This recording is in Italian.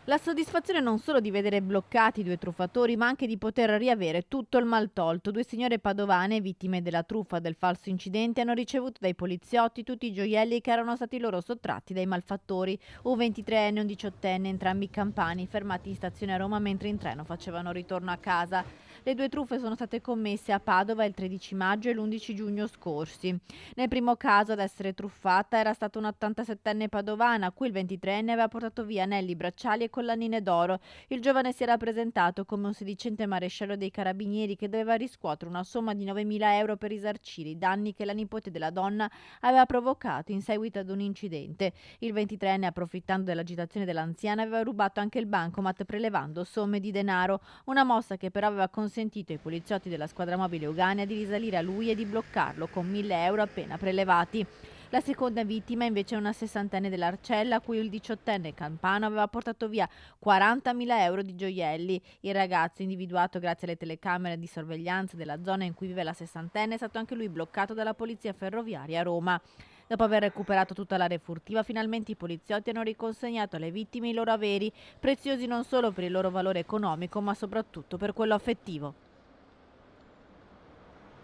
La soddisfazione non solo di vedere bloccati i due truffatori, ma anche di poter riavere tutto il maltolto. Due signore padovane, vittime della truffa del falso incidente, hanno ricevuto dai poliziotti tutti i gioielli che erano stati loro sottratti dai malfattori. Un 23enne e un 18enne, entrambi campani, fermati in stazione a Roma mentre in treno facevano ritorno a casa. Le due truffe sono state commesse a Padova il 13 maggio e l'11 giugno scorsi. Nel primo caso ad essere truffata era stata una 87enne padovana, a cui il 23enne aveva portato via anelli, bracciali e collanine d'oro. Il giovane si era presentato come un sedicente maresciallo dei carabinieri che doveva riscuotere una somma di 9.000 euro per risarcire i danni che la nipote della donna aveva provocato in seguito ad un incidente. Il 23enne, approfittando dell'agitazione dell'anziana, aveva rubato anche il bancomat prelevando somme di denaro, una mossa che però aveva consentito ai poliziotti della squadra mobile Ugania di risalire a lui e di bloccarlo con 1.000 euro appena prelevati. La seconda vittima invece è una sessantenne dell'Arcella a cui il 18enne campano aveva portato via 40.000 euro di gioielli. Il ragazzo, individuato grazie alle telecamere di sorveglianza della zona in cui vive la sessantenne, è stato anche lui bloccato dalla polizia ferroviaria a Roma. Dopo aver recuperato tutta l'area furtiva, finalmente i poliziotti hanno riconsegnato alle vittime i loro averi, preziosi non solo per il loro valore economico, ma soprattutto per quello affettivo.